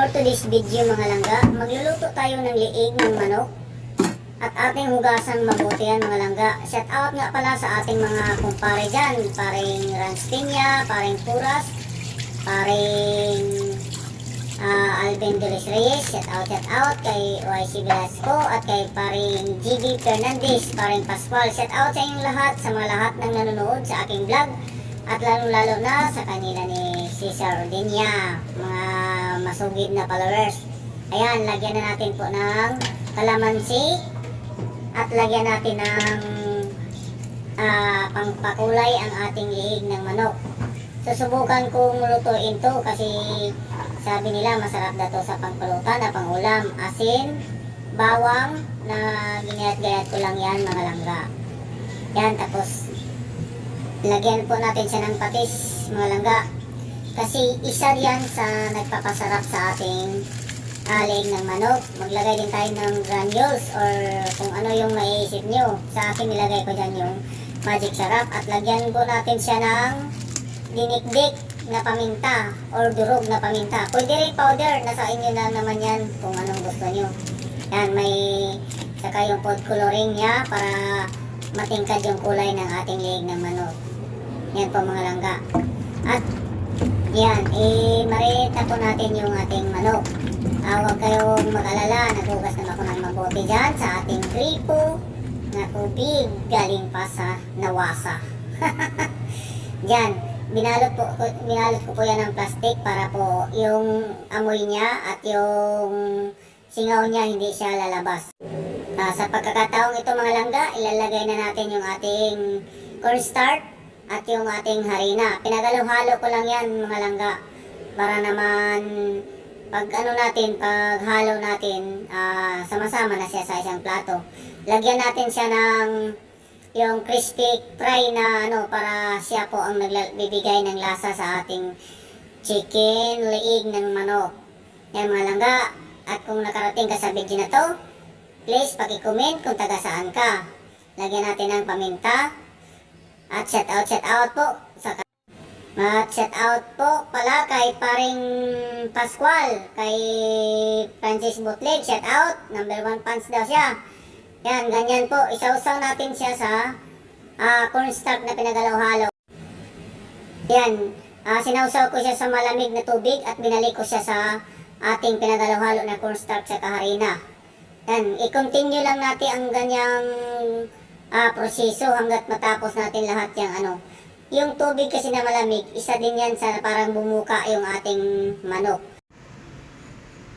For today's video mga langga, magluluto tayo ng liig ng manok at ating hugasan mabuti yan mga langga. Shout out nga pala sa ating mga kumpare dyan, paring Ranspinya, paring Puras, paring Alvin Doris Reyes, shout out kay YC Velasco at kay paring GB Fernandez, paring Pascual. Shout out sa inyong lahat, sa mga lahat ng nanonood sa aking vlog at lalo na sa kanila ni Cesar Ordinia, mga masugid na followers. Ayan, lagyan na natin po ng kalamansi at lagyan natin ng pangpakulay ang ating liig ng manok. Susubukan kong lutuin to kasi sabi nila masarap na to sa pangpulutan na pangulam. Asin, bawang na ginayat-gayat ko lang yan mga langga. Yan, tapos lagyan po natin siya ng patis mga langga. Kasi isa yan sa nagpapasarap sa ating liig ng manok. Maglagay din tayo ng granules or kung ano yung maiisip nyo. Sa akin nilagay ko dyan yung magic sarap at lagyan po natin siya ng dinikdik na paminta or durog na paminta. Pwede rin powder, nasa inyo na naman yan kung anong gusto nyo. Yan, may saka yung food coloring niya para matingkad yung kulay ng ating liig ng manok. Yan po mga langga. At yan, marinate po natin yung ating manok. Huwag kayong mag-alala, naghugas naman ako ng mabuti dyan sa ating gripo na tubig galing pa sa Nawasa. Yan, binalot ko po yan ng plastic para po yung amoy niya at yung singaw niya hindi siya lalabas. Sa pagkakataong ito mga langga, ilalagay na natin yung ating cornstarch at yung ating harina. Pinagalo-halo ko lang yan mga langga para naman pag halo natin, sama-sama na siya sa isang plato. Lagyan natin siya ng yung crispy fry na para siya po ang nagbibigay ng lasa sa ating chicken liig ng manok. Yan mga langga, at kung nakarating ka sa video na to, please paki-comment kung taga saan ka. Lagyan natin ng paminta at shout out po sa shout out po pala kay paring Pascual, kay Francis Butleg, shout out, number 1 fans daw siya. Yan, ganyan po, isawsaw natin siya sa cornstarch na pinagalaw-halo. Yan, sinawsaw ko siya sa malamig na tubig at binalik ko siya sa ating pinagalaw-halo na cornstarch sa harina. Yan, i-continue lang natin ang ganyang proseso hanggat matapos natin lahat yung yung tubig kasi na malamig, isa din yan sa parang bumuka yung ating manok.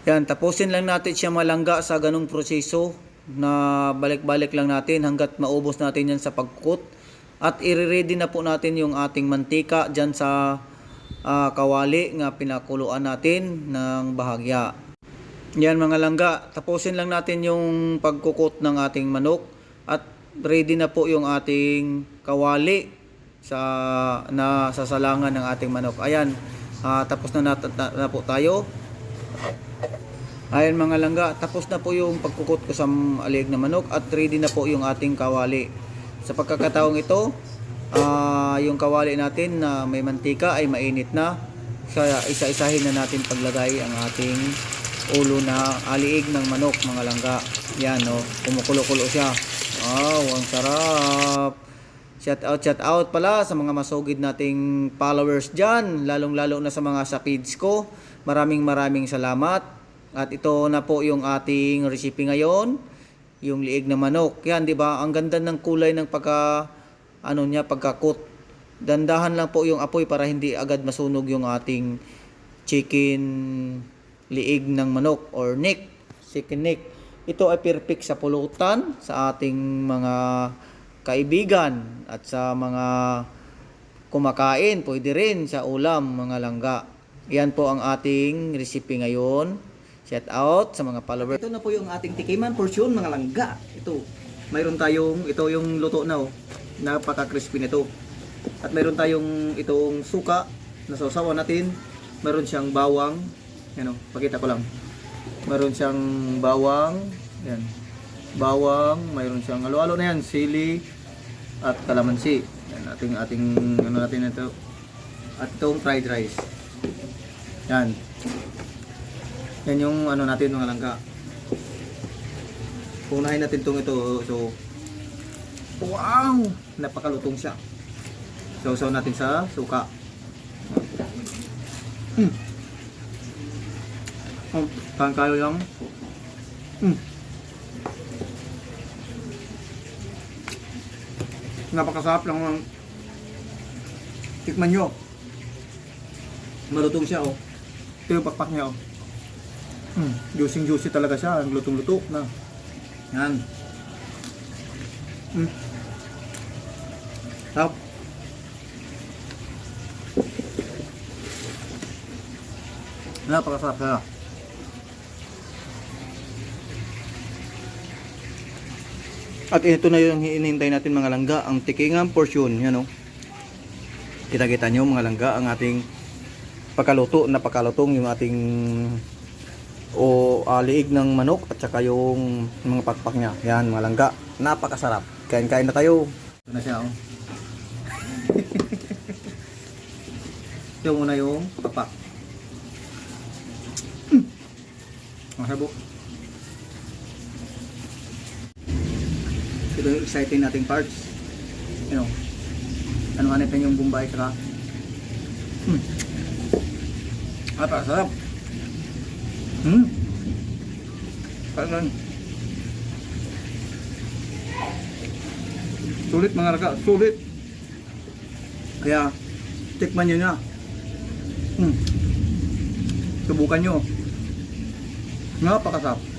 Yan, tapusin lang natin siya malangga sa ganung proseso na balik-balik lang natin hanggat maubos natin yan sa pagkut. At i-ready na po natin yung ating mantika dyan sa kawali nga pinakuluan natin ng bahagya. Yan mga langga, tapusin lang natin yung pagkukut ng ating manok at ready na po yung ating kawali sa sasalangan ng ating manok. Ayan, tapos na po tayo. Ayan mga langga, tapos na po yung pagkukut ko sa liig na manok at ready na po yung ating kawali. Sa pagkakataong ito, yung kawali natin na may mantika ay mainit na. Kaya isa-isahin na natin paglagay ang ating ulo na liig ng manok mga langga. Yan kumukulo-kulo siya. Wow, ang sarap. Shout out pala sa mga masugid nating followers dyan, lalong-lalo na sa mga sa feeds ko. Maraming salamat. At ito na po yung ating recipe ngayon, yung liig na manok. Yan, 'di ba? Ang ganda ng kulay ng pagka-cook. Dandahan lang po yung apoy para hindi agad masunog yung ating chicken liig ng manok or neck, chicken neck. Ito ay perfect sa pulutan sa ating mga kaibigan at sa mga kumakain, pwede rin sa ulam mga langga. Yan po ang ating recipe ngayon. Shout out sa mga followers. Ito na po yung ating tikiman portion mga langga. Ito, mayroon tayong, ito yung luto na napaka-crispy nito. At mayroon tayong itong suka na sausawan natin. Mayroon siyang bawang. Yan pakita ko lang. Mayroon siyang bawang. Yan. Bawang, mayroon siyang halo-halo na yan, sili at kalamansi. Yan ating natin ito. At itong fried rice. Yan. Yan yung ano natin mga langga. Unahin natin itong ito. So, wow! Napakalutong siya. Sausaw natin sa suka. Kayo lang. Napakasarap lang ng tikman nyo. Malutong siya oh. Ito yung pakpak niya oh. Juicy talaga siya. Lutong-luto na. Yan. Sarap. Napakasarap siya. At ito na yung hinihintay natin mga langga, ang tikingang portion, yan o. Kita-kita nyo mga langga, ang ating pagkaluto, napakalutong yung ating liig ng manok at saka yung mga pakpak niya. Yan mga langga, napakasarap. Kain-kain na tayo. Ito na siya o. Ito muna yung pakpak. Masarap. Ito yung exciting nating parts. You know, ano natin yung Bombay saka sarap. Parang sulit mga raga, sulit. Kaya tikman nyo na. Subukan nyo. Napakasarap.